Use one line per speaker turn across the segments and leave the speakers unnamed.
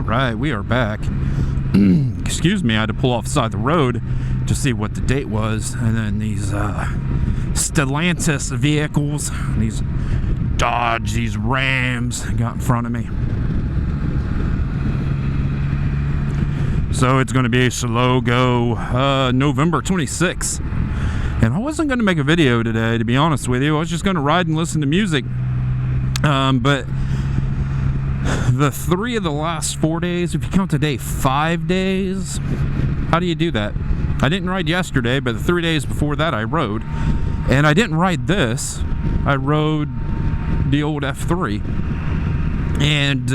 All right, we are back. Excuse me, I had to pull off the side of the road to see what the date was, and then these Stellantis vehicles, these Dodge, these Rams got in front of me. So it's going to be a slow go, November 26th. And I wasn't going to make a video today, to be honest with you. I was just going to ride and listen to music. But the 3 of the last 4 days, if you count today, 5 days. How do you do that? I didn't ride yesterday, but the 3 days before that I rode. And I didn't ride this. I rode the old F3. And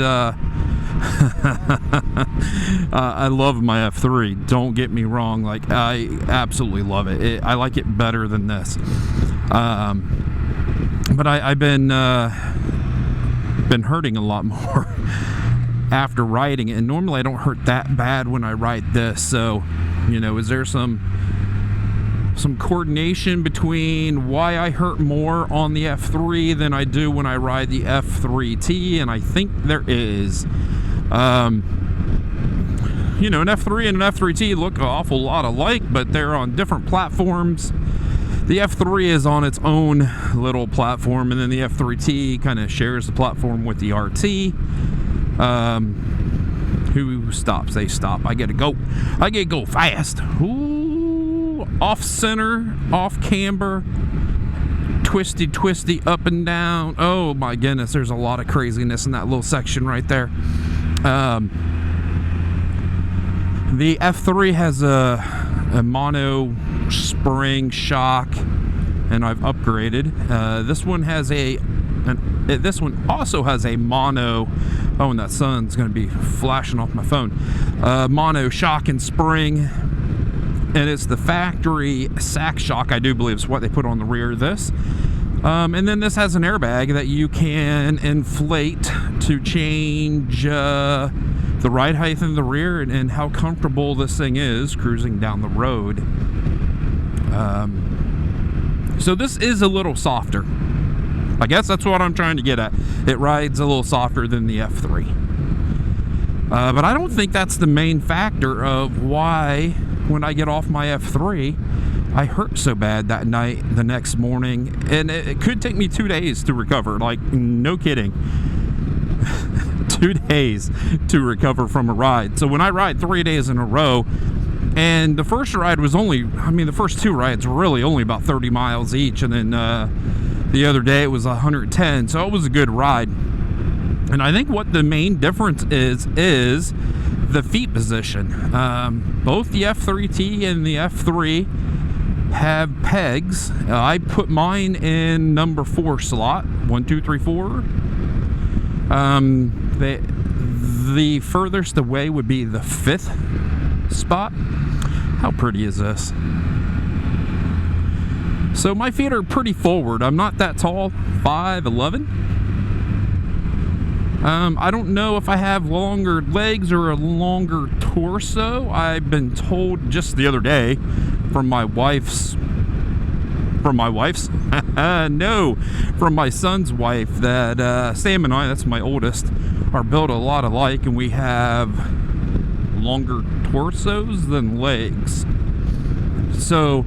I love my F3. Don't get me wrong. Like, I absolutely love it. I like it better than this. But I've been hurting a lot more after riding it, and normally I don't hurt that bad when I ride this. So, you know, is there some coordination between why I hurt more on the F3 than I do when I ride the F3T? And I think there is. You know, an F3 and an F3T look an awful lot alike, but they're on different platforms. The F3 is on its own little platform, and then the F3T kind of shares the platform with the RT. Who stops? They stop. I gotta go. I gotta go fast. Ooh, off center, off camber, twisty, up and down. Oh my goodness, there's a lot of craziness in that little section right there. The F3 has a mono spring shock, and I've upgraded. This one has this one also has a mono. Oh, and that sun's going to be flashing off my phone. Mono shock and spring, and it's the factory sack shock. I do believe is what they put on the rear of this. And then this has an airbag that you can inflate to change the ride height in the rear and how comfortable this thing is cruising down the road. So this is a little softer. I guess that's what I'm trying to get at. It rides a little softer than the F3. But I don't think that's the main factor of why when I get off my F3, I hurt so bad that night the next morning. And it could take me 2 days to recover. Like, no kidding. 2 days to recover from a ride. So when I ride 3 days in a row, and the first ride was only, the first 2 rides were really only about 30 miles each, and then the other day it was 110, so it was a good ride. And I think what the main difference is the feet position. Both the F3T and the F3 have pegs. I put mine in number 4 slot, 1, 2, 3, 4. The furthest away would be the 5th spot. How pretty is this? So my feet are pretty forward. I'm not that tall, 5'11". I don't know if I have longer legs or a longer torso. I've been told just the other day from my son's wife that Sam and I, that's my oldest, are built a lot alike, and we have longer torsos than legs. So,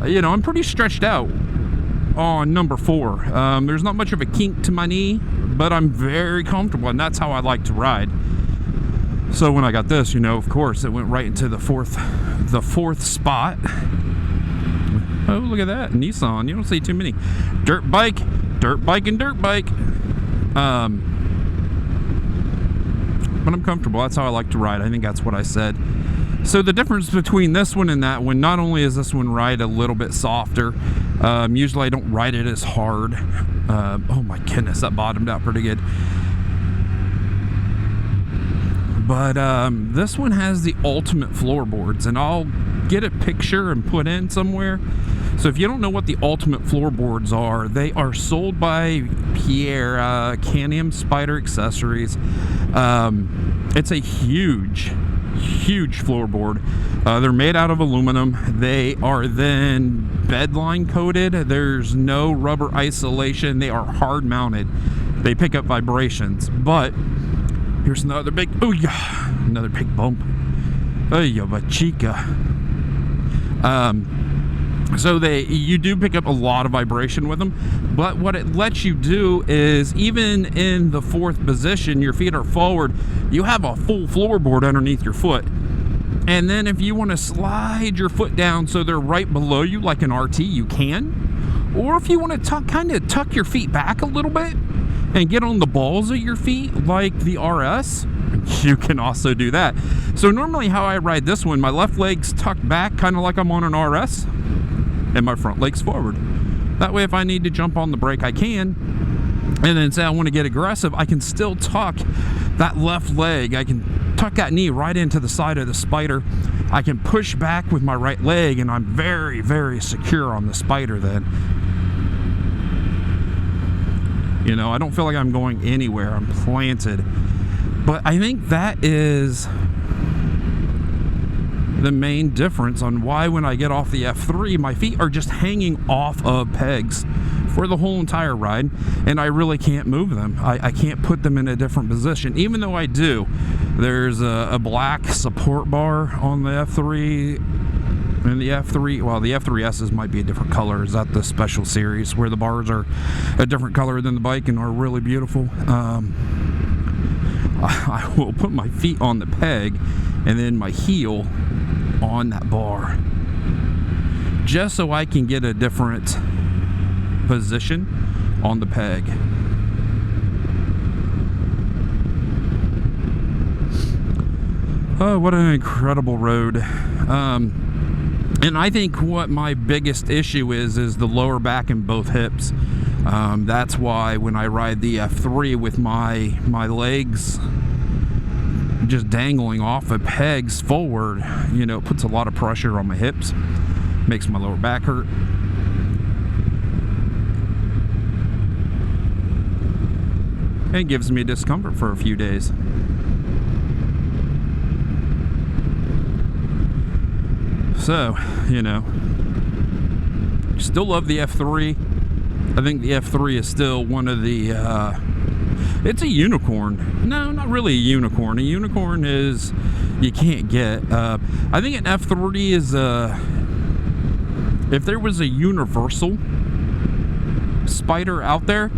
you know, I'm pretty stretched out on number 4. There's not much of a kink to my knee, but I'm very comfortable, and that's how I like to ride. So when I got this, you know, of course, it went right into the fourth spot. Oh, look at that, Nissan. You don't see too many. Dirt bike, and dirt bike. But I'm comfortable. That's how I like to ride. I think that's what I said. So the difference between this one and that one, not only is this one ride a little bit softer, usually I don't ride it as hard. Oh my goodness, that bottomed out pretty good. But this one has the ultimate floorboards, and I'll get a picture and put in somewhere. So if you don't know what the ultimate floorboards are, they are sold by Pierre, Can-Am Spyder accessories. It's a huge floorboard. They're made out of aluminum. They are then bedline coated. There's no rubber isolation. They are hard mounted. They pick up vibrations, but Here's another big, oh yeah, another big bump. Oh yeah, but chica. So you do pick up a lot of vibration with them, but what it lets you do is, even in the fourth position, your feet are forward, you have a full floorboard underneath your foot. And then if you want to slide your foot down so they're right below you like an RT, you can. Or if you want to kind of tuck your feet back a little bit and get on the balls of your feet like the RS, you can also do that. So normally how I ride this one, my left leg's tucked back kind of like I'm on an RS, and my front leg's forward. That way if I need to jump on the brake, I can. And then say I want to get aggressive, I can still tuck that left leg. I can tuck that knee right into the side of the Spyder. I can push back with my right leg, and I'm very, very secure on the Spyder then. You know, I don't feel like I'm going anywhere. I'm planted. But I think that is the main difference on why when I get off the F3, my feet are just hanging off of pegs for the whole entire ride, and I really can't move them. I can't put them in a different position, even though I do. There's a black support bar on the F3 and the F3. Well, the F3S's might be a different color. Is that the special series where the bars are a different color than the bike and are really beautiful? I will put my feet on the peg and then my heel on that bar, just so I can get a different position on the peg. Oh, what an incredible road. And I think what my biggest issue is the lower back and both hips. That's why when I ride the F3 with my legs just dangling off of pegs forward, you know, it puts a lot of pressure on my hips, makes my lower back hurt. And it gives me discomfort for a few days. So, you know, still love the F3. I think the F3 is still one of the, it's a unicorn. No, not really a unicorn. A unicorn is, you can't get. I think an F3 is, if there was a universal Spyder out there,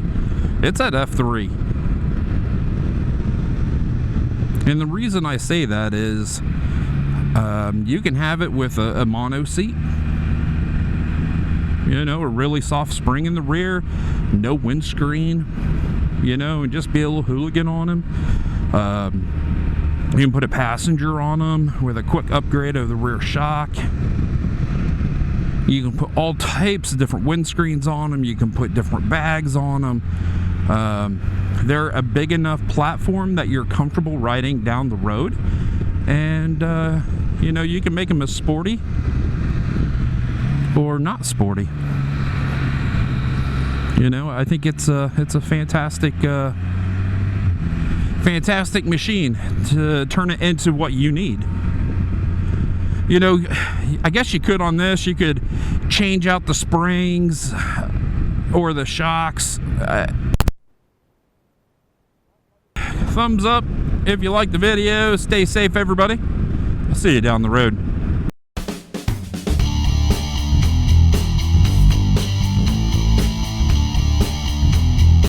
it's that F3. And the reason I say that is, you can have it with a mono seat. You know, a really soft spring in the rear, no windscreen, you know, and just be a little hooligan on them. You can put a passenger on them with a quick upgrade of the rear shock. You can put all types of different windscreens on them. You can put different bags on them. They're a big enough platform that you're comfortable riding down the road. And, you know, you can make them as sporty or not sporty. You know, I think it's a fantastic fantastic machine to turn it into what you need. You know, I guess you could on this, you could change out the springs or the shocks. Thumbs up if you like the video. Stay safe, everybody. I'll see you down the road.